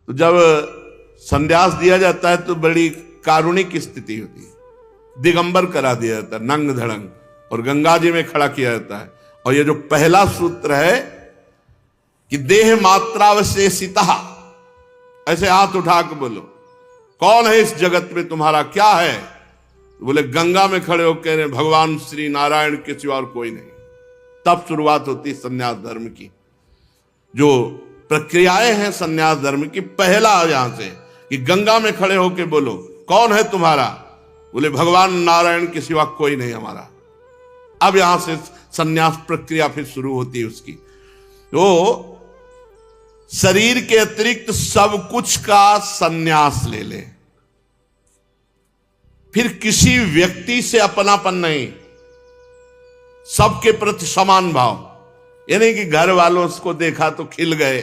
तो जब संन्यास दिया जाता है तो बड़ी कारुणिक स्थिति होती है। दिगंबर करा दिया जाता है, नंग धड़ंग, और गंगा जी में खड़ा किया जाता है। और ये जो पहला सूत्र है कि देह मात्रावशेषिता, ऐसे हाथ उठा के बोलो कौन है इस जगत में, तुम्हारा क्या है? बोले गंगा में खड़े होकर कह रहे भगवान श्री नारायण के सिवा और कोई नहीं। तब शुरुआत होती है संन्यास धर्म की। जो प्रक्रियाएं हैं संन्यास धर्म की, पहला यहां से कि गंगा में खड़े होकर बोलो कौन है तुम्हारा? बोले भगवान नारायण के सिवा कोई नहीं हमारा। अब यहां से संन्यास प्रक्रिया फिर शुरू होती है उसकी। तो शरीर के अतिरिक्त सब कुछ का संन्यास ले ले। फिर किसी व्यक्ति से अपनापन नहीं, सबके प्रति समान भाव। यानी कि घर वालों को देखा तो खिल गए,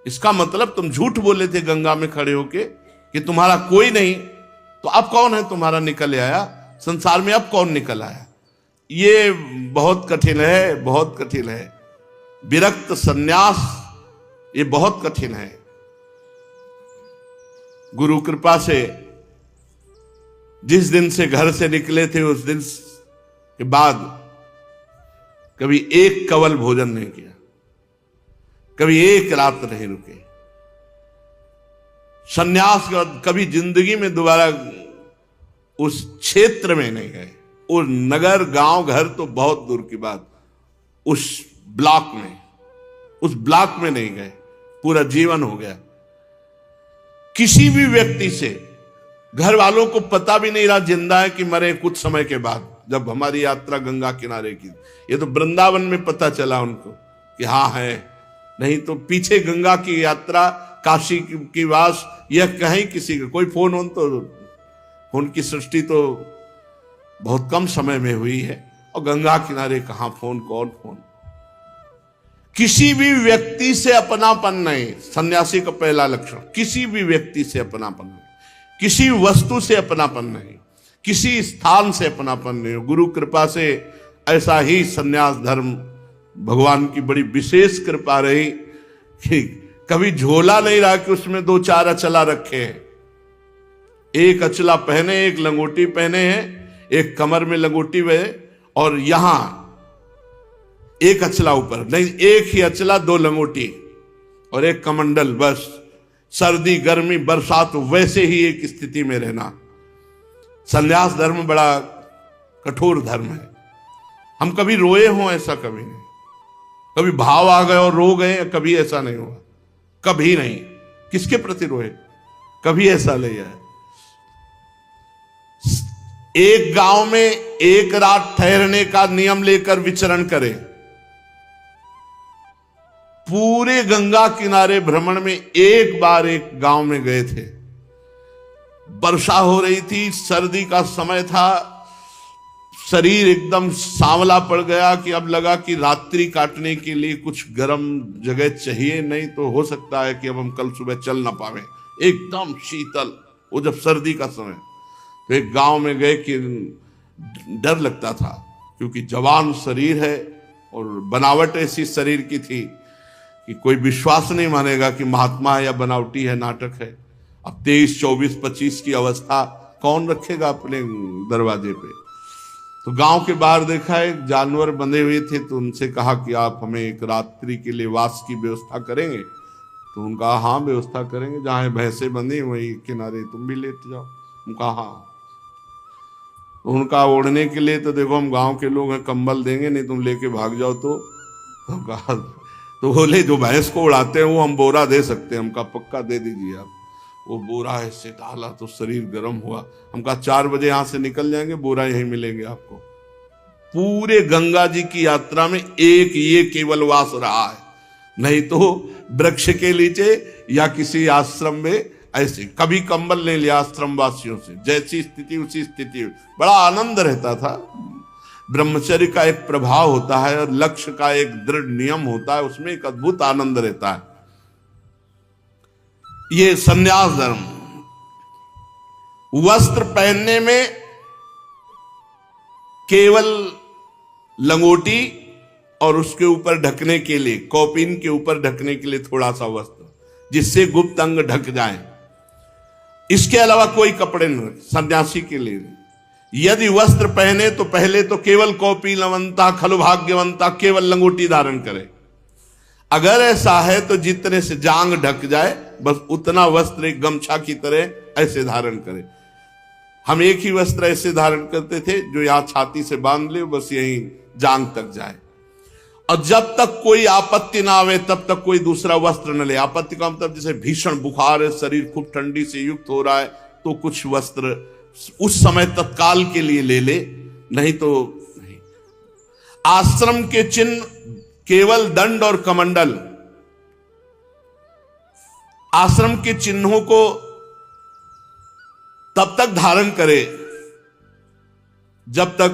इसका मतलब तुम झूठ बोले थे गंगा में खड़े होके कि तुम्हारा कोई नहीं, तो अब कौन है तुम्हारा निकल आया संसार में? अब कौन निकल आया? ये बहुत कठिन है, बहुत कठिन है। विरक्त संन्यास ये बहुत कठिन है। गुरु कृपा से जिस दिन से घर से निकले थे उस दिन के बाद कभी एक कवल भोजन नहीं किया, कभी एक रात नहीं रुके। संन्यास के बाद कभी जिंदगी में दोबारा उस क्षेत्र में नहीं गए। उस नगर गांव घर तो बहुत दूर की बात, उस ब्लॉक में नहीं गए। पूरा जीवन हो गया। किसी भी व्यक्ति से घर वालों को पता भी नहीं रहा जिंदा है कि मरे कुछ समय के बाद। जब हमारी यात्रा गंगा किनारे की, ये तो वृंदावन में पता चला उनको कि हाँ है, नहीं तो पीछे गंगा की यात्रा, काशी की वास, यह कहीं किसी का कोई फोन तो फोन की सृष्टि तो बहुत कम समय में हुई है। और गंगा किनारे कहां फोन, कौन फोन? किसी भी व्यक्ति से अपनापन नहीं, सन्यासी का पहला लक्षण। किसी भी व्यक्ति से अपनापन नहीं, किसी वस्तु से अपनापन नहीं, किसी स्थान से अपनापन नहीं। गुरु कृपा से ऐसा ही सन्यास धर्म भगवान की बड़ी विशेष कृपा रही कि कभी झोला नहीं रहा कि उसमें 2-4 अचला रखे हैं। एक अचला पहने, एक लंगोटी पहने हैं, एक कमर में लंगोटी है, और यहां एक अचला ऊपर नहीं, एक ही अचला, 2 लंगोटी और एक कमंडल। बस सर्दी गर्मी बरसात वैसे ही एक स्थिति में रहना। संन्यास धर्म बड़ा कठोर धर्म है। हम कभी रोए हों ऐसा कभी नहीं, कभी भाव आ गए और रो गए, कभी ऐसा नहीं हुआ, कभी नहीं। किसके प्रति रोए? कभी ऐसा नहीं है। एक गांव में एक रात ठहरने का नियम लेकर विचरण करें। पूरे गंगा किनारे भ्रमण में एक बार एक गांव में गए थे। वर्षा हो रही थी, सर्दी का समय था, शरीर एकदम सांवला पड़ गया कि अब लगा कि रात्रि काटने के लिए कुछ गर्म जगह चाहिए, नहीं तो हो सकता है कि अब हम कल सुबह चल ना पावे। एकदम शीतल, वो जब सर्दी का समय। तो एक गांव में गए कि डर लगता था, क्योंकि जवान शरीर है और बनावट ऐसी शरीर की थी कि कोई विश्वास नहीं मानेगा कि महात्मा है या बनावटी है, नाटक है। अब 23, 24, 25 की अवस्था कौन रखेगा अपने दरवाजे पे? तो गांव के बाहर देखा है जानवर बंधे हुए थे, तो उनसे कहा कि आप हमें एक रात्रि के लिए वास की व्यवस्था करेंगे? तो उनका हाँ व्यवस्था करेंगे, जहाँ भैंसे बंधी वही किनारे तुम भी लेते जाओ। उनका हाँ। तो उनका ओढ़ने के लिए तो देखो हम गांव के लोग हैं, कंबल देंगे, नहीं तुम लेके भाग जाओ। तो कहा, तो बोले जो भैंस को उड़ाते हैं वो हम बोरा दे सकते हैं। हमका पक्का दे दीजिए आप। वो बोरा ऐसे डाला तो शरीर गर्म हुआ। हमका 4 बजे यहाँ से निकल जाएंगे, बोरा यहीं मिलेंगे आपको। पूरे गंगा जी की यात्रा में एक ये केवल वास रहा है, नहीं तो वृक्ष के नीचे या किसी आश्रम में ऐसे कभी कंबल नहीं लिया आश्रम वासियों से। जैसी स्थिति उसी स्थिति, बड़ा आनंद रहता था। ब्रह्मचर्य का एक प्रभाव होता है और लक्ष्य का एक दृढ़ नियम होता है, उसमें एक अद्भुत आनंद रहता है। ये संन्यास धर्म। वस्त्र पहनने में केवल लंगोटी और उसके ऊपर ढकने के लिए, कौपीन के ऊपर ढकने के लिए थोड़ा सा वस्त्र, जिससे गुप्त अंग ढक जाए। इसके अलावा कोई कपड़े न सन्यासी के लिए नहीं। यदि वस्त्र पहने तो पहले तो केवल कौपीनवंता खलु भाग्यवंता, केवल लंगोटी धारण करे। अगर ऐसा है तो जितने से जांग ढक जाए बस उतना वस्त्र एक गमछा की तरह ऐसे धारण करे। हम एक ही वस्त्र ऐसे धारण करते थे जो यहां छाती से बांध ले, बस यही जांग तक जाए, और जब तक कोई आपत्ति ना आवे तब तक कोई दूसरा वस्त्र न ले। आपत्ति का मतलब जैसे भीषण बुखार है, शरीर खूब ठंडी से युक्त हो रहा है, तो कुछ वस्त्र उस समय तत्काल के लिए ले ले, नहीं तो नहीं। आश्रम के चिन्ह केवल दंड और कमंडल। आश्रम के चिन्हों को तब तक धारण करे जब तक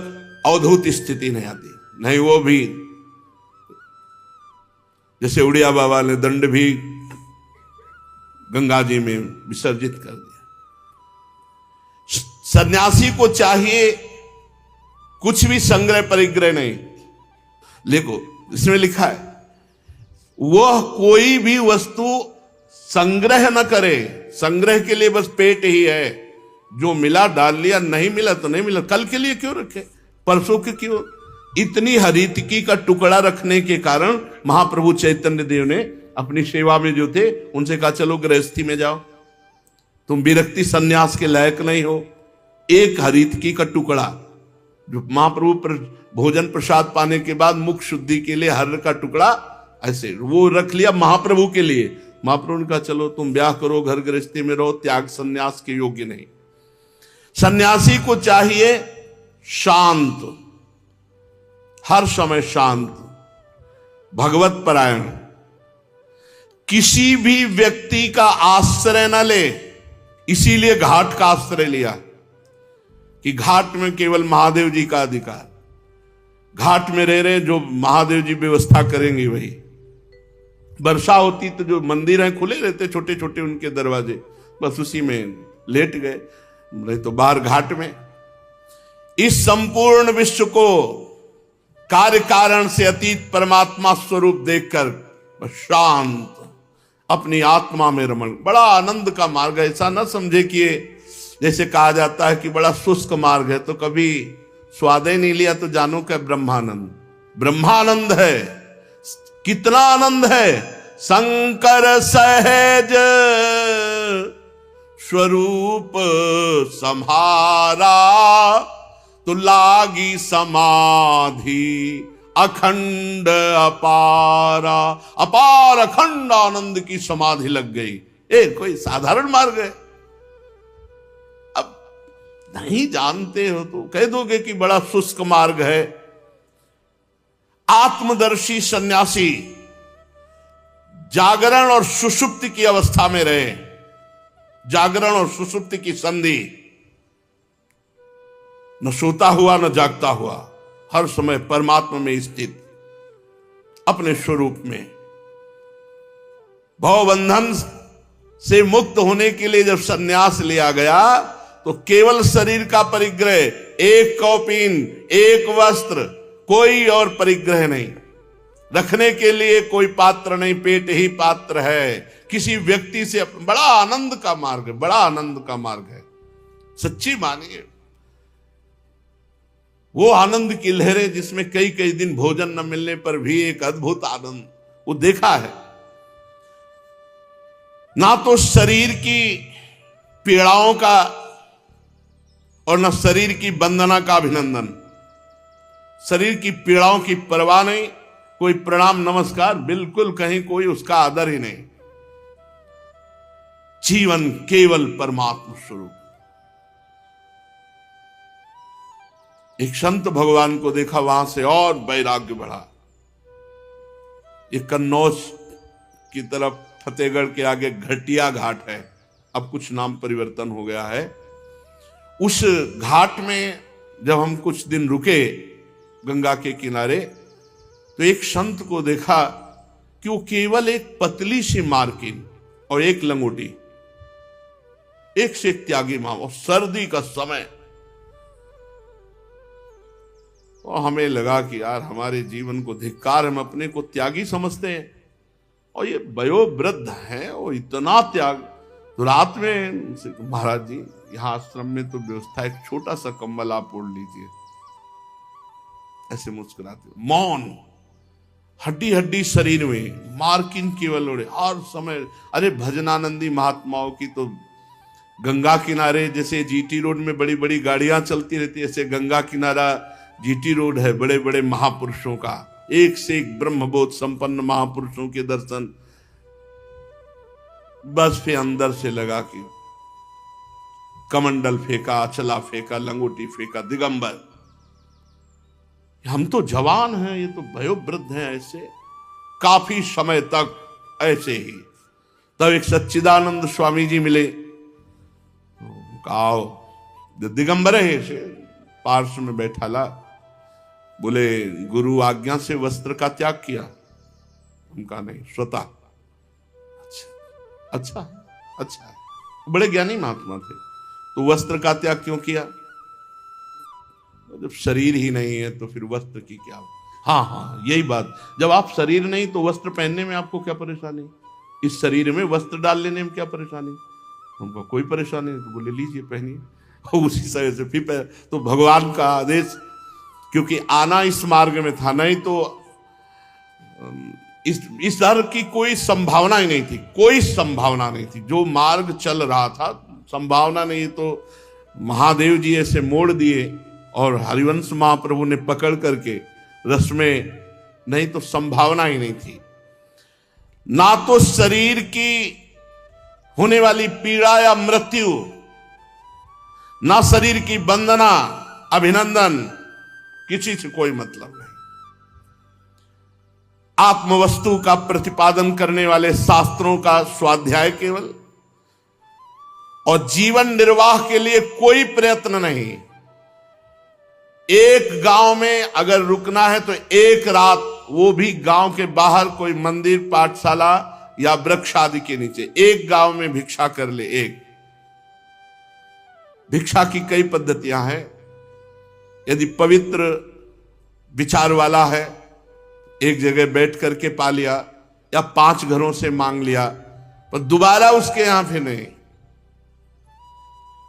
अवधूत स्थिति नहीं आती, नहीं वो भी जैसे उड़िया बाबा ने दंड भी गंगा जी में विसर्जित कर दिया। सन्यासी को चाहिए कुछ भी संग्रह परिग्रह नहीं। देखो इसमें लिखा है वह कोई भी वस्तु संग्रह न करे। संग्रह के लिए बस पेट ही है, जो मिला डाल लिया, नहीं मिला तो नहीं मिला, कल के लिए क्यों रखे, परसों के क्यों। इतनी हरितकी का टुकड़ा रखने के कारण महाप्रभु चैतन्य देव ने अपनी सेवा में जो थे उनसे कहा चलो गृहस्थी में जाओ, तुम विरक्ति सन्यास के लायक नहीं हो। एक हरितकी का टुकड़ा जो महाप्रभु भोजन प्रसाद पाने के बाद मुख शुद्धि के लिए हर का टुकड़ा ऐसे वो रख लिया महाप्रभु के लिए। महाप्रभु ने कहा चलो तुम ब्याह करो, घर गृहस्थी में रहो, त्याग सन्यास के योग्य नहीं। सन्यासी को चाहिए शांत, हर समय शांत, भगवत परायण, किसी भी व्यक्ति का आश्रय न ले। इसीलिए घाट का आश्रय लिया कि घाट में केवल महादेव जी का अधिकार। घाट में रह रहे जो महादेव जी व्यवस्था करेंगे वही। वर्षा होती तो जो मंदिर हैं खुले रहते छोटे छोटे उनके दरवाजे, बस उसी में लेट गए, नहीं तो बाहर घाट में। इस संपूर्ण विश्व को कार्य कारण से अतीत परमात्मा स्वरूप देखकर बस शांत अपनी आत्मा में रमण। बड़ा आनंद का मार्ग है। ऐसा न समझे कि ये जैसे कहा जाता है कि बड़ा शुष्क मार्ग है, तो कभी स्वाद ही नहीं लिया तो जानो क्या ब्रह्मानंद। ब्रह्मानंद है, कितना आनंद है। शंकर सहज स्वरूप सम्हारा, तो लागी समाधि अखंड अपारा। अपार अखंड आनंद की समाधि लग गई। कोई साधारण मार्ग है। अब नहीं जानते हो तो कह दोगे कि बड़ा शुष्क मार्ग है। आत्मदर्शी सन्यासी जागरण और सुषुप्ति की अवस्था में रहे। जागरण और सुषुप्ति की संधि, न सोता हुआ न जागता हुआ, हर समय परमात्मा में स्थित अपने स्वरूप में। भवबंधन से मुक्त होने के लिए जब सन्यास लिया गया तो केवल शरीर का परिग्रह, एक कौपीन, एक वस्त्र, कोई और परिग्रह नहीं, रखने के लिए कोई पात्र नहीं, पेट ही पात्र है। किसी व्यक्ति से बड़ा आनंद का मार्ग है, बड़ा आनंद का मार्ग है। सच्ची मानिए वो आनंद की लहरें जिसमें कई कई दिन भोजन न मिलने पर भी एक अद्भुत आनंद वो देखा है। ना तो शरीर की पीड़ाओं का और न शरीर की वंदना का अभिनंदन। शरीर की पीड़ाओं की परवाह नहीं, कोई प्रणाम नमस्कार बिल्कुल, कहीं कोई उसका आदर ही नहीं। जीवन केवल परमात्मा स्वरूप। एक संत भगवान को देखा, वहां से और वैराग्य बढ़ा। ये कन्नौज की तरफ फतेहगढ़ के आगे घटिया घाट है, अब कुछ नाम परिवर्तन हो गया है। उस घाट में जब हम कुछ दिन रुके गंगा के किनारे, तो एक संत को देखा कि वो केवल एक पतली सी मार्किन और एक लंगोटी, एक से एक त्यागी मां, और सर्दी का समय। और हमें लगा कि यार हमारे जीवन को धिक्कार, हम अपने को त्यागी समझते हैं। और ये वयोवृद्ध हैं और इतना त्याग। तो रात में महाराज जी यहाँ आश्रम में तो व्यवस्था, एक छोटा सा कंबल आप ओढ़ लीजिए, ऐसे मुस्कुराते, मौन, हड्डी हड्डी शरीर में, मार्किन केवल ओढ़े हर समय। अरे भजनानंदी महात्माओं की तो गंगा किनारे जैसे जीटी रोड में बड़ी बड़ी गाड़ियां चलती रहती है, ऐसे गंगा किनारा जीटी रोड है बड़े बड़े महापुरुषों का, एक से एक ब्रह्मबोध संपन्न महापुरुषों के दर्शन। बस फिर अंदर से लगा कि कमंडल फेंका, अचला फेंका, लंगोटी फेंका, दिगंबर। हम तो जवान हैं, ये तो वयोवृद्ध हैं, ऐसे काफी समय तक ऐसे ही। तब एक सच्चिदानंद स्वामी जी मिले, आओ, दिगंबर है ऐसे, पार्श्व में बैठा ला, बोले गुरु आज्ञा से वस्त्र का त्याग किया? उनका नहीं, स्वतः। अच्छा अच्छा, बड़े ज्ञानी महात्मा थे। तो वस्त्र का त्याग क्यों किया? जब शरीर ही नहीं है तो फिर वस्त्र की क्या? हाँ, यही बात, जब आप शरीर नहीं तो वस्त्र पहनने में आपको क्या परेशानी? इस शरीर में वस्त्र डाल लेने में क्या परेशानी? हमको कोई परेशानी नहीं। तो बोले लीजिए पहनिए। उसी तरह से फिर तो भगवान का आदेश, क्योंकि आना इस मार्ग में था, नहीं तो इस डर की कोई संभावना ही नहीं थी, कोई संभावना नहीं थी। जो मार्ग चल रहा था संभावना नहीं, तो महादेव जी ऐसे मोड़ दिए और हरिवंश महाप्रभु ने पकड़ करके रस में, नहीं तो संभावना ही नहीं थी। ना तो शरीर की होने वाली पीड़ा या मृत्यु, ना शरीर की वंदना अभिनंदन, किसी से कोई मतलब नहीं। आत्मवस्तु का प्रतिपादन करने वाले शास्त्रों का स्वाध्याय केवल, और जीवन निर्वाह के लिए कोई प्रयत्न नहीं। एक गांव में अगर रुकना है तो एक रात, वो भी गांव के बाहर कोई मंदिर, पाठशाला या वृक्ष आदि के नीचे, एक गांव में भिक्षा कर ले। एक भिक्षा की कई पद्धतियां हैं। यदि पवित्र विचार वाला है, एक जगह बैठ करके पा लिया, या 5 घरों से मांग लिया, पर दोबारा उसके यहां फिर नहीं।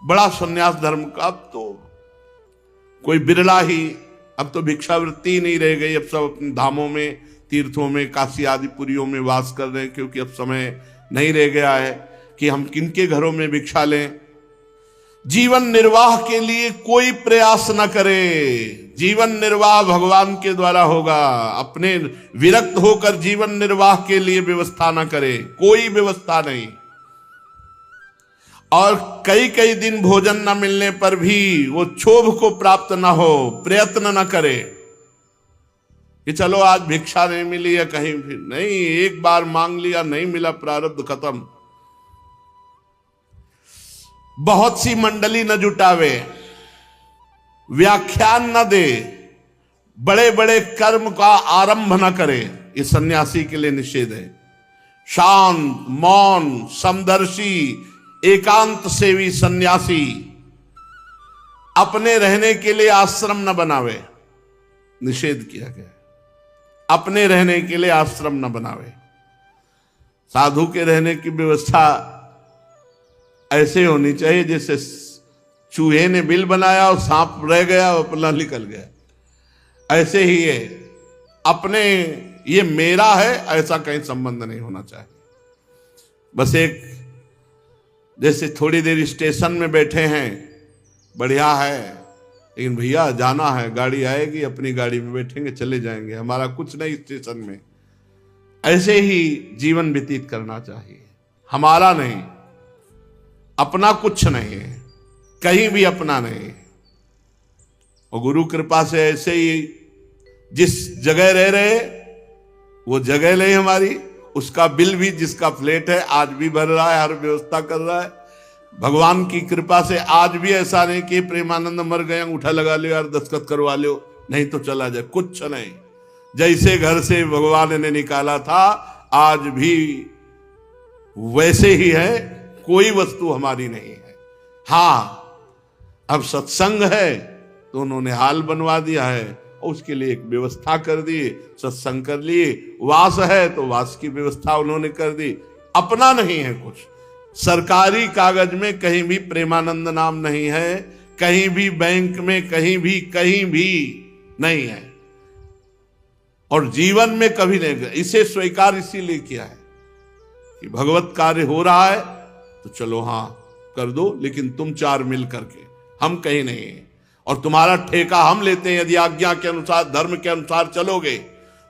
बड़ा संन्यास धर्म का अब तो कोई बिरला ही, अब तो भिक्षावृत्ति ही नहीं रह गई। अब सब अपने धामों में, तीर्थों में, काशी आदि पुरियों में वास कर रहे हैं, क्योंकि अब समय नहीं रह गया है कि हम किनके घरों में भिक्षा लें। जीवन निर्वाह के लिए कोई प्रयास न करे। जीवन निर्वाह भगवान के द्वारा होगा। अपने विरक्त होकर जीवन निर्वाह के लिए व्यवस्था न करे, कोई व्यवस्था नहीं। और कई कई दिन भोजन न मिलने पर भी वो क्षोभ को प्राप्त न हो, प्रयत्न न करे कि चलो आज भिक्षा नहीं मिली या कहीं भी नहीं, एक बार मांग लिया, नहीं मिला, प्रारब्ध खत्म। बहुत सी मंडली न जुटावे, व्याख्यान न दे, बड़े बड़े कर्म का आरंभ न करे, ये सन्यासी के लिए निषेध है। शांत, मौन, समदर्शी, एकांत सेवी सन्यासी अपने रहने के लिए आश्रम न बनावे, निषेध किया गया। अपने रहने के लिए आश्रम न बनावे। साधु के रहने की व्यवस्था ऐसे होनी चाहिए जैसे चूहे ने बिल बनाया और सांप रह गया और अपना निकल गया, ऐसे ही है। अपने ये मेरा है ऐसा कहीं संबंध नहीं होना चाहिए। बस एक जैसे थोड़ी देर स्टेशन में बैठे हैं, बढ़िया है, लेकिन भैया जाना है, गाड़ी आएगी, अपनी गाड़ी में बैठेंगे, चले जाएंगे, हमारा कुछ नहीं स्टेशन में। ऐसे ही जीवन व्यतीत करना चाहिए, हमारा नहीं, अपना कुछ नहीं है, कहीं भी अपना नहीं। और गुरु कृपा से ऐसे ही जिस जगह रह रहे वो जगह नहीं हमारी, उसका बिल भी जिसका फ्लैट है आज भी भर रहा है, हर व्यवस्था कर रहा है। भगवान की कृपा से आज भी ऐसा नहीं कि प्रेमानंद मर गए, अंगूठा लगा लो यार, दस्तखत करवा लो, नहीं तो चला जाए, कुछ नहीं। जैसे घर से भगवान ने निकाला था आज भी वैसे ही है, कोई वस्तु हमारी नहीं है। हाँ, अब सत्संग है तो उन्होंने हाल बनवा दिया है, और उसके लिए एक व्यवस्था कर दी, सत्संग कर लिए। वास है तो वास की व्यवस्था उन्होंने कर दी। अपना नहीं है कुछ, सरकारी कागज में कहीं भी प्रेमानंद नाम नहीं है, कहीं भी बैंक में कहीं भी नहीं है, और जीवन में कभी नहीं। इसे स्वीकार इसीलिए किया है कि भगवत कार्य हो रहा है तो चलो हाँ कर दो, लेकिन तुम चार मिल करके, हम कहीं नहीं है, और तुम्हारा ठेका हम लेते हैं। यदि आज्ञा के अनुसार धर्म के अनुसार चलोगे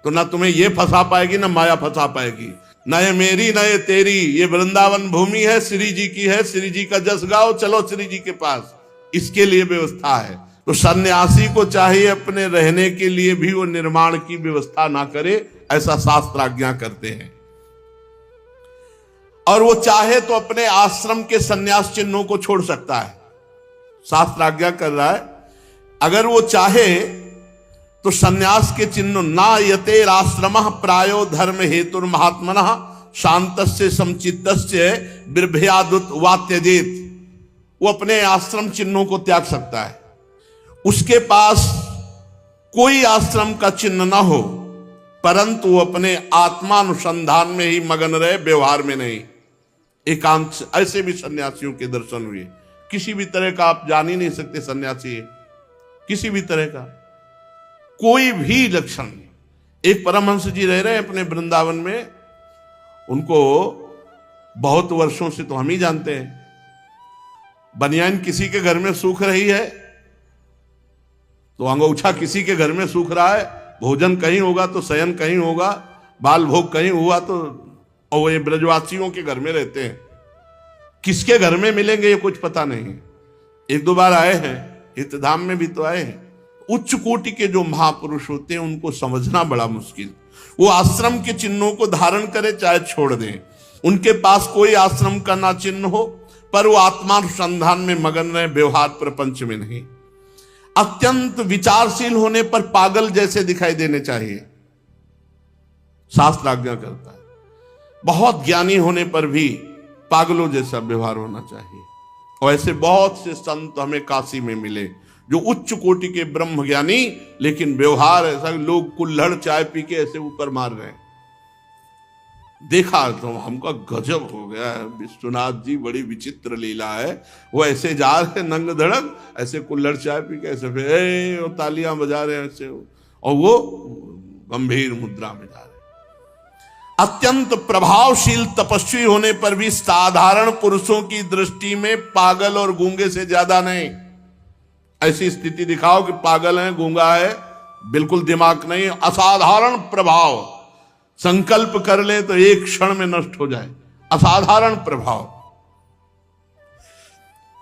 तो ना तुम्हें ये फंसा पाएगी ना माया फंसा पाएगी। न ये मेरी न ये तेरी, ये वृंदावन भूमि है, श्री जी की है, श्री जी का जस गाओ, चलो श्री जी के पास, इसके लिए व्यवस्था है। तो सन्यासी को चाहिए अपने रहने के लिए भी वो निर्माण की व्यवस्था ना करे, ऐसा शास्त्र आज्ञा करते हैं। और वो चाहे तो अपने आश्रम के सन्यास चिन्हों को छोड़ सकता है, शास्त्र आज्ञा कर रहा है। अगर वो चाहे तो सन्यास के चिन्ह ना यते आश्रम प्रायो धर्म हेतु महात्मनः शांतस्य समचित्तस्य बिर्भयादुत वा त्यजेत, वो अपने आश्रम चिन्हों को त्याग सकता है। उसके पास कोई आश्रम का चिन्ह ना हो, परंतु वो अपने आत्मानुसंधान में ही मगन रहे, व्यवहार में नहीं, एकांत। ऐसे भी सन्यासियों के दर्शन हुए। किसी भी तरह का आप जान ही नहीं सकते सन्यासी है, किसी भी तरह का कोई भी लक्षण। एक परमहंस जी रह रहे हैं अपने वृंदावन में, उनको बहुत वर्षों से तो हम ही जानते हैं। बनियान किसी के घर में सूख रही है तो अंगूछा किसी के घर में सूख रहा है, भोजन कहीं होगा तो शयन कहीं होगा, बाल भोग कहीं हुआ तो, और ये ब्रजवासियों के घर में रहते हैं, किसके घर में मिलेंगे ये कुछ पता नहीं। एक दो बार आए हैं, हितधाम में भी तो आए हैं। उच्च कोटि के जो महापुरुष होते हैं उनको समझना बड़ा मुश्किल। वो आश्रम के चिन्हों को धारण करे चाहे छोड़ दें, उनके पास कोई आश्रम का ना चिन्ह हो, पर वो आत्मानुसंधान में मगन रहे, व्यवहार प्रपंच में नहीं। अत्यंत विचारशील होने पर पागल जैसे दिखाई देने चाहिए, शास्त्र आज्ञा करता है। बहुत ज्ञानी होने पर भी पागलों जैसा व्यवहार होना चाहिए। और ऐसे बहुत से संत हमें काशी में मिले जो उच्च कोटि के ब्रह्म ज्ञानी, लेकिन व्यवहार ऐसा, लोग कुल्हड़ चाय पी के ऐसे ऊपर मार रहे हैं। देखा तो हमका गजब हो गया है, विश्वनाथ जी बड़ी विचित्र लीला है। वो ऐसे जा रहे नंग धड़क, ऐसे कुल्हड़ चाय पी के ऐसे फिर तालियां बजा रहे हैं ऐसे, और वो गंभीर मुद्रा में जा रहे हैं। अत्यंत प्रभावशील तपस्वी होने पर भी साधारण पुरुषों की दृष्टि में पागल और गूंगे से ज्यादा नहीं। ऐसी स्थिति दिखाओ कि पागल है, गूंगा है, बिल्कुल दिमाग नहीं, असाधारण प्रभाव, संकल्प कर ले तो एक क्षण में नष्ट हो जाए, असाधारण प्रभाव।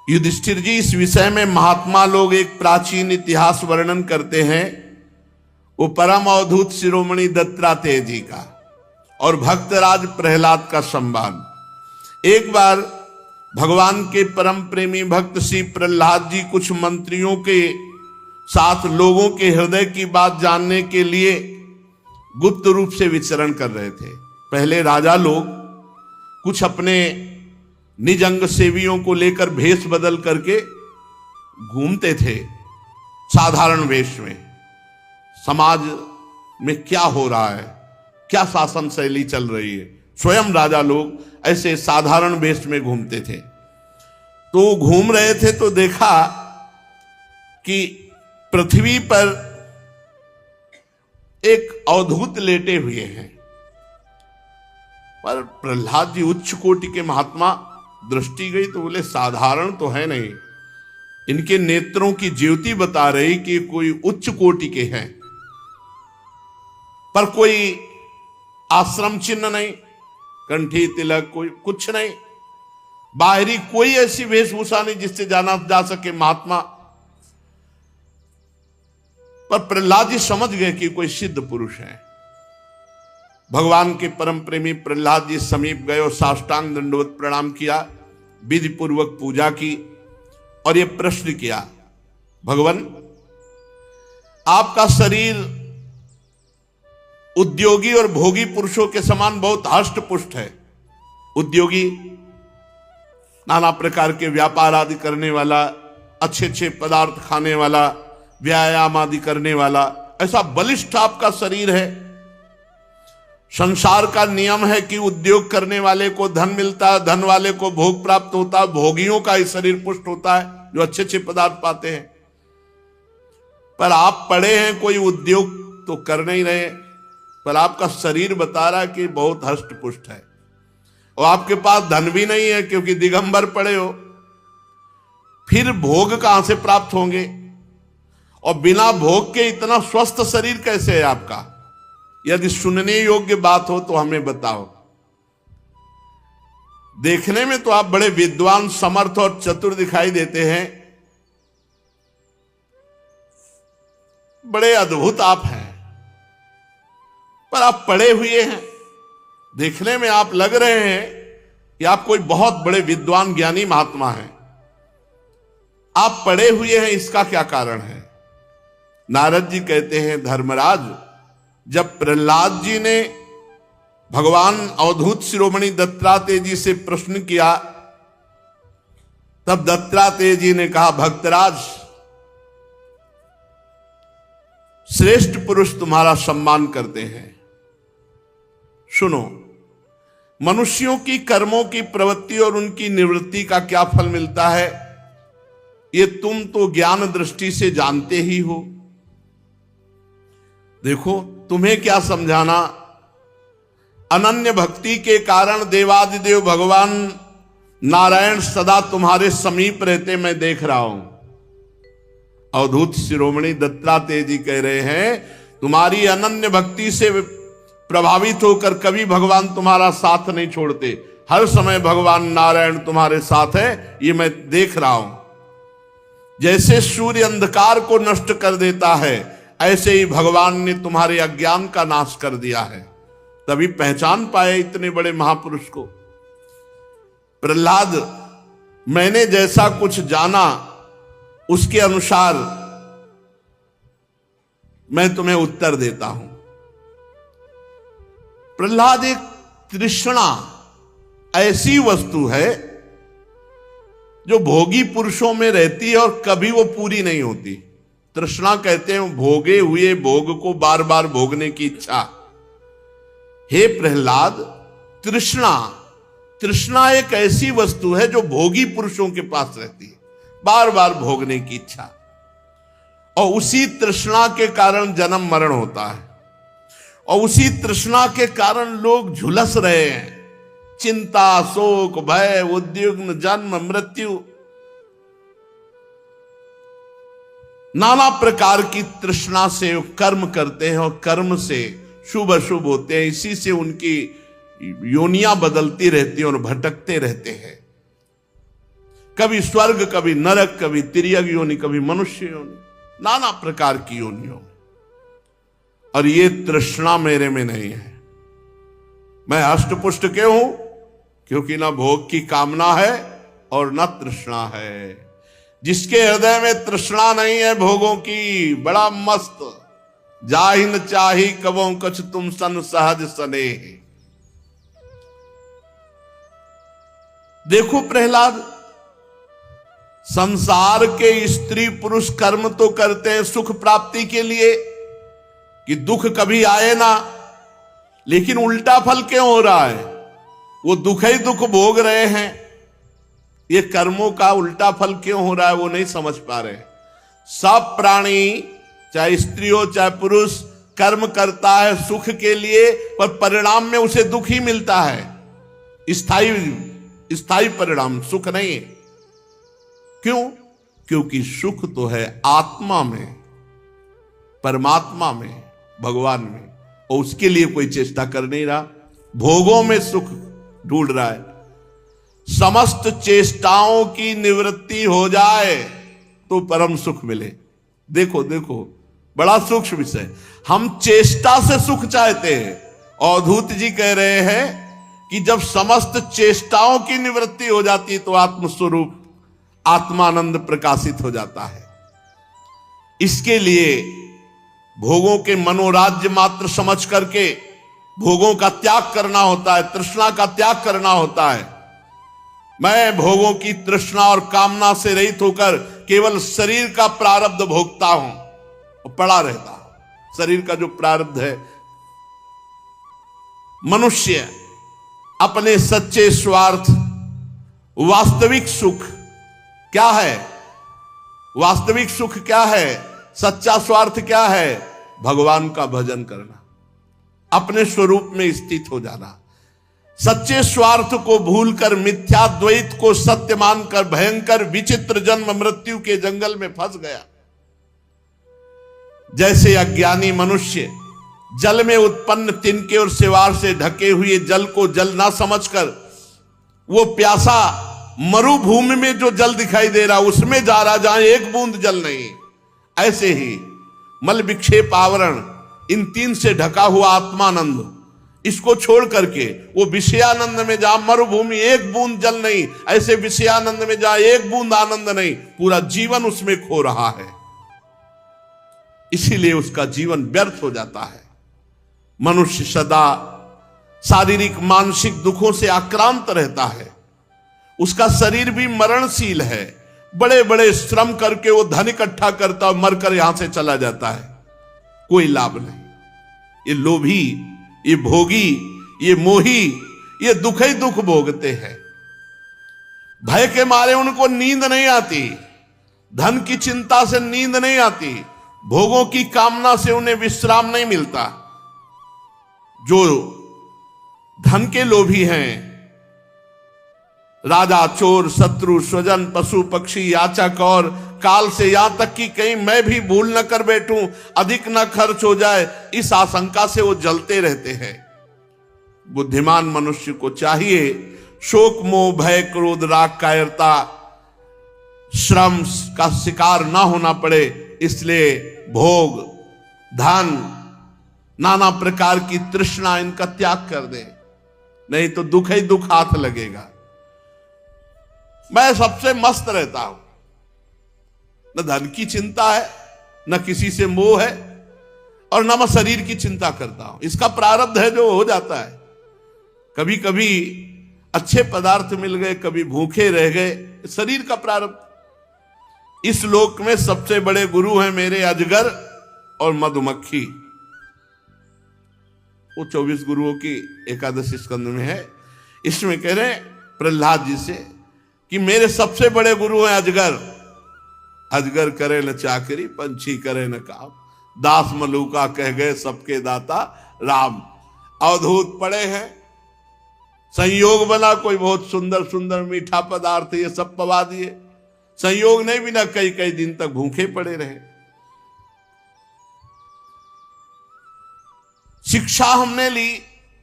युधिष्ठिर जी, इस विषय में महात्मा लोग एक प्राचीन इतिहास वर्णन करते हैं, वो परम अवधूत शिरोमणि दत्तात्रेय जी का और भक्तराज प्रहलाद का संवाद। एक बार भगवान के परम प्रेमी भक्त श्री प्रहलाद जी कुछ मंत्रियों के साथ लोगों के हृदय की बात जानने के लिए गुप्त रूप से विचरण कर रहे थे। पहले राजा लोग कुछ अपने निज अंग सेवियों को लेकर भेष बदल करके घूमते थे साधारण वेश में, समाज में क्या हो रहा है, क्या शासन शैली चल रही है, स्वयं राजा लोग ऐसे साधारण वेश में घूमते थे। तो घूम रहे थे तो देखा कि पृथ्वी पर एक अवधूत लेटे हुए हैं। पर प्रहलाद जी उच्च कोटि के महात्मा, दृष्टि गई तो बोले साधारण तो है नहीं, इनके नेत्रों की ज्योति बता रही कि कोई उच्च कोटि के हैं, पर कोई आश्रम चिन्ह नहीं, कंठी तिलक कोई कुछ नहीं, बाहरी कोई ऐसी वेशभूषा नहीं जिससे जाना जा सके महात्मा। पर प्रहलाद जी समझ गए कि कोई सिद्ध पुरुष है। भगवान के परम प्रेमी प्रहलाद जी समीप गए और साष्टांग दंडवत प्रणाम किया, विधि पूर्वक पूजा की और यह प्रश्न किया, भगवान आपका शरीर उद्योगी और भोगी पुरुषों के समान बहुत हष्ट पुष्ट है। उद्योगी नाना प्रकार के व्यापार आदि करने वाला, अच्छे अच्छे पदार्थ खाने वाला, व्यायाम आदि करने वाला, ऐसा बलिष्ठ आपका शरीर है। संसार का नियम है कि उद्योग करने वाले को धन मिलता है, धन वाले को भोग प्राप्त होता है, भोगियों का ही शरीर पुष्ट होता है जो अच्छे अच्छे पदार्थ पाते हैं। पर आप पढ़े हैं, कोई उद्योग तो कर नहीं रहे, पर आपका शरीर बता रहा है कि बहुत हष्ट पुष्ट है। और आपके पास धन भी नहीं है क्योंकि दिगंबर पड़े हो, फिर भोग कहां से प्राप्त होंगे? और बिना भोग के इतना स्वस्थ शरीर कैसे है आपका? यदि सुनने योग्य बात हो तो हमें बताओ। देखने में तो आप बड़े विद्वान, समर्थ और चतुर दिखाई देते हैं, बड़े अद्भुत आप हैं, पर आप पढ़े हुए हैं। देखने में आप लग रहे हैं कि आप कोई बहुत बड़े विद्वान ज्ञानी महात्मा हैं। आप पढ़े हुए हैं, इसका क्या कारण है? नारद जी कहते हैं, धर्मराज, जब प्रहलाद जी ने भगवान अवधूत शिरोमणि दत्तात्रेय जी से प्रश्न किया, तब दत्तात्रेय जी ने कहा, भक्तराज, श्रेष्ठ पुरुष तुम्हारा सम्मान करते हैं। सुनो, मनुष्यों की कर्मों की प्रवृत्ति और उनकी निवृत्ति का क्या फल मिलता है, ये तुम तो ज्ञान दृष्टि से जानते ही हो। देखो, तुम्हें क्या समझाना, अनन्य भक्ति के कारण देवादिदेव भगवान नारायण सदा तुम्हारे समीप रहते मैं देख रहा हूं। अवधूत शिरोमणि दत्तात्रेय जी कह रहे हैं, तुम्हारी अनन्य भक्ति से प्रभावित होकर कभी भगवान तुम्हारा साथ नहीं छोड़ते, हर समय भगवान नारायण तुम्हारे साथ है, ये मैं देख रहा हूं। जैसे सूर्य अंधकार को नष्ट कर देता है, ऐसे ही भगवान ने तुम्हारे अज्ञान का नाश कर दिया है, तभी पहचान पाए इतने बड़े महापुरुष को। प्रहलाद, मैंने जैसा कुछ जाना उसके अनुसार मैं तुम्हें उत्तर देता हूं। प्रहलाद, एक तृष्णा ऐसी वस्तु है जो भोगी पुरुषों में रहती है और कभी वो पूरी नहीं होती। तृष्णा कहते हैं भोगे हुए भोग को बार बार भोगने की इच्छा। हे प्रहलाद, तृष्णा एक ऐसी वस्तु है जो भोगी पुरुषों के पास रहती है, बार बार भोगने की इच्छा, और उसी तृष्णा के कारण जन्म मरण होता है, और उसी तृष्णा के कारण लोग झुलस रहे हैं। चिंता, शोक, भय, उद्विग्न, जन्म, मृत्यु, नाना प्रकार की तृष्णा से कर्म करते हैं और कर्म से शुभ अशुभ होते हैं। इसी से उनकी योनियां बदलती रहती हैं और भटकते रहते हैं, कभी स्वर्ग, कभी नरक, कभी तिर्यक योनि, कभी मनुष्य योनि, नाना प्रकार की योनियों में। और ये तृष्णा मेरे में नहीं है। मैं अष्टपुष्ट क्यों हूं? क्योंकि ना भोग की कामना है और न तृष्णा है। जिसके हृदय में तृष्णा नहीं है भोगों की, बड़ा मस्त, जाहिन चाही कबों कछ तुम सन सहज सने। देखो प्रहलाद, संसार के स्त्री पुरुष कर्म तो करते हैं सुख प्राप्ति के लिए कि दुख कभी आए ना, लेकिन उल्टा फल क्यों हो रहा है? वो दुख ही दुख भोग रहे हैं। ये कर्मों का उल्टा फल क्यों हो रहा है वो नहीं समझ पा रहे। सब प्राणी, चाहे स्त्री हो चाहे पुरुष, कर्म करता है सुख के लिए, पर परिणाम में उसे दुख ही मिलता है। स्थायी परिणाम सुख नहीं है। क्यों? क्योंकि सुख तो है आत्मा में, परमात्मा में, भगवान में, और उसके लिए कोई चेष्टा कर नहीं रहा, भोगों में सुख ढूंढ रहा है। समस्त चेष्टाओं की निवृत्ति हो जाए तो परम सुख मिले। देखो देखो, बड़ा सूक्ष्म विषय। हम चेष्टा से सुख चाहते हैं। अवधूत जी कह रहे हैं कि जब समस्त चेष्टाओं की निवृत्ति हो जाती तो आत्मस्वरूप आत्मानंद प्रकाशित हो जाता है। इसके लिए भोगों के मनोराज्य मात्र समझ करके भोगों का त्याग करना होता है, तृष्णा का त्याग करना होता है। मैं भोगों की तृष्णा और कामना से रहित होकर केवल शरीर का प्रारब्ध भोगता हूं और पड़ा रहता हूं। शरीर का जो प्रारब्ध है। मनुष्य अपने सच्चे स्वार्थ, वास्तविक सुख क्या है, वास्तविक सुख क्या है, सच्चा स्वार्थ क्या है, भगवान का भजन करना, अपने स्वरूप में स्थित हो जाना। सच्चे स्वार्थ को भूलकर मिथ्या द्वैत को सत्य मानकर भयंकर विचित्र जन्म मृत्यु के जंगल में फंस गया। जैसे अज्ञानी मनुष्य जल में उत्पन्न तिनके और सिवार से ढके हुए जल को जल ना समझकर वो प्यासा मरुभूमि में जो जल दिखाई दे रहा उसमें जा रहा, जहां एक बूंद जल नहीं। ऐसे ही मल विक्षेप आवरण, इन तीन से ढका हुआ आत्मानंद, इसको छोड़ करके वो विषयानंद में जहां मरुभूमि एक बूंद जल नहीं, ऐसे विषयानंद में जहां एक बूंद आनंद नहीं, पूरा जीवन उसमें खो रहा है। इसीलिए उसका जीवन व्यर्थ हो जाता है। मनुष्य सदा शारीरिक मानसिक दुखों से आक्रांत रहता है। उसका शरीर भी मरणशील है। बड़े बड़े श्रम करके वो धन इकट्ठा करता और मरकर यहां से चला जाता है, कोई लाभ नहीं। ये लोभी, ये भोगी, ये मोही, ये दुख ही दुख भोगते हैं। भय के मारे उनको नींद नहीं आती, धन की चिंता से नींद नहीं आती, भोगों की कामना से उन्हें विश्राम नहीं मिलता। जो धन के लोभी हैं, राजा, चोर, शत्रु, स्वजन, पशु पक्षी, याचक और काल से यहां तक कि कहीं मैं भी भूल न कर बैठूं, अधिक न खर्च हो जाए, इस आशंका से वो जलते रहते हैं। बुद्धिमान मनुष्य को चाहिए शोक मोह भय क्रोध राग कायरता श्रम का शिकार ना होना पड़े, इसलिए भोग धन नाना प्रकार की तृष्णा इनका त्याग कर दे, नहीं तो दुख ही दुख हाथ लगेगा। मैं सबसे मस्त रहता हूं, न धन की चिंता है, न किसी से मोह है, और न मैं शरीर की चिंता करता हूं। इसका प्रारब्ध है जो हो जाता है। कभी कभी अच्छे पदार्थ मिल गए, कभी भूखे रह गए, शरीर का प्रारब्ध। इस लोक में सबसे बड़े गुरु हैं मेरे अजगर और मधुमक्खी। वो 24 गुरुओं की एकादशी स्कंद में है। इसमें कह रहे प्रहलाद जी से कि मेरे सबसे बड़े गुरु हैं अजगर। अजगर करे न चाकरी, पंछी करे न काम, दास मलूका कह गए सबके दाता राम। अवधूत पड़े हैं, संयोग बना कोई बहुत सुंदर सुंदर मीठा पदार्थ, ये सब पवा दिए। संयोग नहीं बिना कई कई दिन तक भूखे पड़े रहे। शिक्षा हमने ली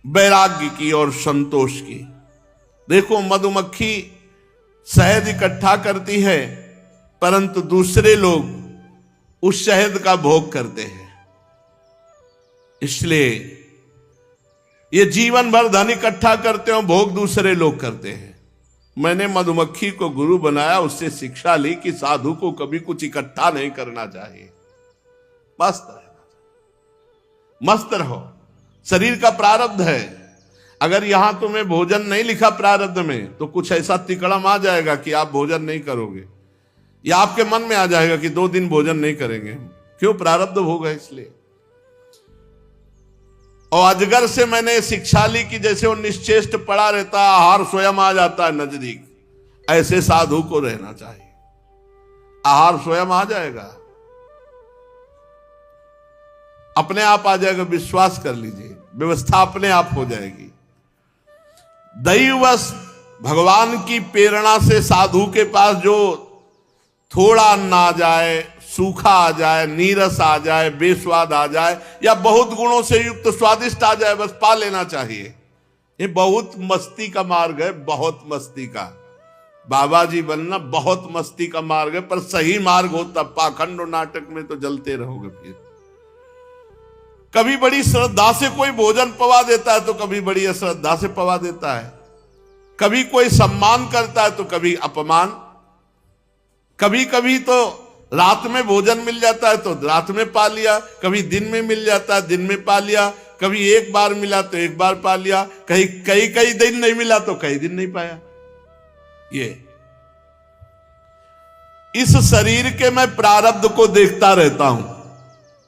वैराग्य की और संतोष की। देखो मधुमक्खी शहद इकट्ठा करती है, परंतु दूसरे लोग उस शहद का भोग करते हैं। इसलिए ये जीवन भर धन इकट्ठा करते हो, भोग दूसरे लोग करते हैं। मैंने मधुमक्खी को गुरु बनाया, उससे शिक्षा ली कि साधु को कभी कुछ इकट्ठा नहीं करना चाहिए, मस्त रहना चाहिए, मस्त रहो। शरीर का प्रारब्ध है। अगर यहां तुम्हें भोजन नहीं लिखा प्रारब्ध में, तो कुछ ऐसा तिकड़म आ जाएगा कि आप भोजन नहीं करोगे, या आपके मन में आ जाएगा कि 2 दिन भोजन नहीं करेंगे। क्यों? प्रारब्ध भोग है इसलिए। और अजगर से मैंने शिक्षा ली कि जैसे वो निश्चेष्ट पड़ा रहता है, आहार स्वयं आ जाता है नजदीक, ऐसे साधु को रहना चाहिए। आहार स्वयं आ जाएगा, अपने आप आ जाएगा, विश्वास कर लीजिए, व्यवस्था अपने आप हो जाएगी। दैववश भगवान की प्रेरणा से साधु के पास जो थोड़ा अन्न आ जाए, सूखा आ जाए, नीरस आ जाए, बेस्वाद आ जाए, या बहुत गुणों से युक्त स्वादिष्ट आ जाए, बस पा लेना चाहिए। ये बहुत मस्ती का मार्ग है, बहुत मस्ती का। बाबा जी बनना बहुत मस्ती का मार्ग है, पर सही मार्ग हो तब। पाखंड और नाटक में तो जलते रहोगे फिर। कभी बड़ी श्रद्धा से कोई भोजन पवा देता है, तो कभी बड़ी अश्रद्धा से पवा देता है। कभी कोई सम्मान करता है, तो कभी अपमान। कभी कभी तो रात में भोजन मिल जाता है तो रात में पा लिया, कभी दिन में मिल जाता है दिन में पा लिया, कभी एक बार मिला तो एक बार पा लिया, कहीं कई दिन नहीं मिला तो कई दिन नहीं पाया। ये इस शरीर के मैं प्रारब्ध को देखता रहता हूं,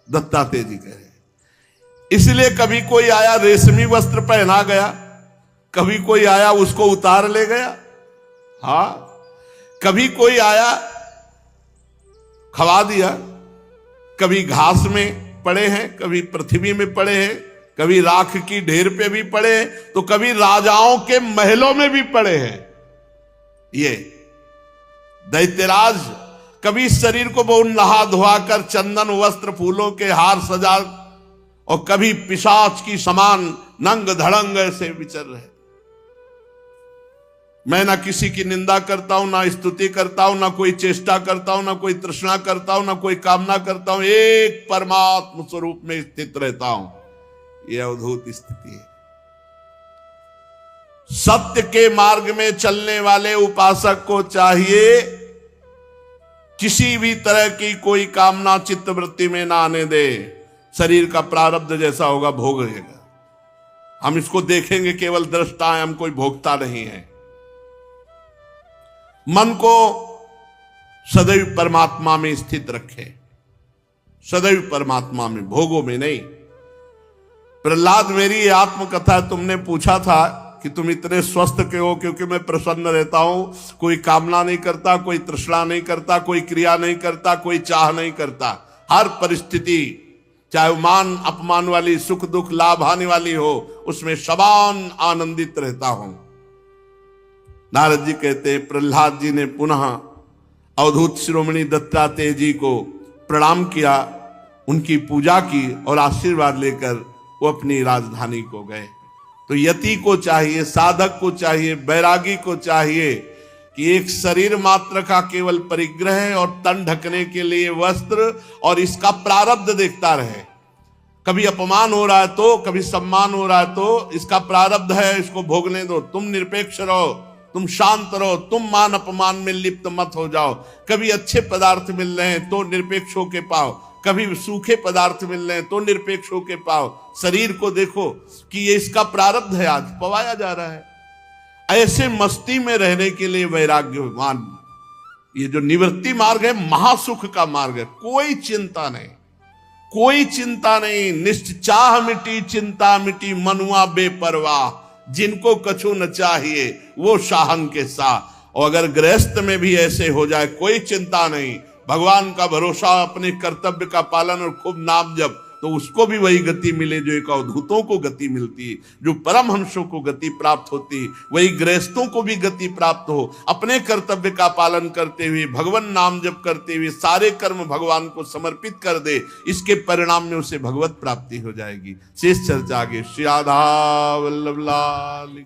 दत्तात्रेय जी कह रहे। इसलिए कभी कोई आया रेशमी वस्त्र पहना गया, कभी कोई आया उसको उतार ले गया। हाँ, कभी कोई आया खवा दिया, कभी घास में पड़े हैं, कभी पृथ्वी में पड़े हैं, कभी राख की ढेर पे भी पड़े हैं, तो कभी राजाओं के महलों में भी पड़े हैं। ये दैत्यराज कभी शरीर को बहुत नहा धोआ कर चंदन वस्त्र फूलों के हार सजा, और कभी पिशाच की समान नंग धड़ंग ऐसे विचर रहे। मैं ना किसी की निंदा करता हूं, ना स्तुति करता हूं, ना कोई चेष्टा करता हूं, ना कोई तृष्णा करता हूं, ना कोई कामना करता हूं, एक परमात्म स्वरूप में स्थित रहता हूं। यह अद्भुत स्थिति है। सत्य के मार्ग में चलने वाले उपासक को चाहिए किसी भी तरह की कोई कामना चित्त वृत्ति में ना आने दे। शरीर का प्रारब्ध जैसा होगा भोगेगा। हम इसको देखेंगे, केवल दृष्टा है, हम कोई भोगता नहीं है। मन को सदैव परमात्मा में स्थित रखे, सदैव परमात्मा में, भोगों में नहीं। प्रहलाद, मेरी आत्मकथा तुमने पूछा था कि तुम इतने स्वस्थ क्यों हो? क्योंकि मैं प्रसन्न रहता हूं, कोई कामना नहीं करता, कोई तृष्णा नहीं करता, कोई क्रिया नहीं करता, कोई चाह नहीं करता। हर परिस्थिति, चाहे मान अपमान वाली, सुख दुख लाभ हानि वाली हो, उसमें समान आनंदित रहता हूं। नारद जी कहते, प्रहलाद जी ने पुनः अवधूत शिरोमणि दत्तात्रेय जी को प्रणाम किया, उनकी पूजा की और आशीर्वाद लेकर वो अपनी राजधानी को गए। तो यति को चाहिए, साधक को चाहिए, बैरागी को चाहिए कि एक शरीर मात्र का केवल परिग्रह और तन ढकने के लिए वस्त्र और इसका प्रारब्ध देखता रहे। कभी अपमान हो रहा है तो, कभी सम्मान हो रहा है तो, इसका प्रारब्ध है, इसको भोगने दो। तुम निरपेक्ष रहो, तुम शांत रहो, तुम मान अपमान में लिप्त मत हो जाओ। कभी अच्छे पदार्थ मिल रहे हैं तो निरपेक्ष होके पाओ, कभी सूखे पदार्थ मिल रहे हैं तो निरपेक्ष होके पाओ। शरीर को देखो कि ये इसका प्रारब्ध है, आज पवाया जा रहा है। ऐसे मस्ती में रहने के लिए वैराग्यवान, ये जो निवृत्ति मार्ग है, महासुख का मार्ग है। कोई चिंता नहीं, कोई चिंता नहीं। निश्चाह मिटी चिंता मिटी, मनुआ बेपरवाह। जिनको कछु न चाहिए वो शाहन के साथ। और अगर गृहस्थ में भी ऐसे हो जाए, कोई चिंता नहीं, भगवान का भरोसा, अपने कर्तव्य का पालन और खूब नाम जप, तो उसको भी वही गति मिले जो एक अवधूतों को गति मिलती है, जो परमहंसों को गति प्राप्त होती है, वही गृहस्थों को भी गति प्राप्त हो। अपने कर्तव्य का पालन करते हुए, भगवान नाम जप करते हुए, सारे कर्म भगवान को समर्पित कर दे, इसके परिणाम में उसे भगवत प्राप्ति हो जाएगी। शेष चर्चा आगे। श्री राधा वल्लभ लाल।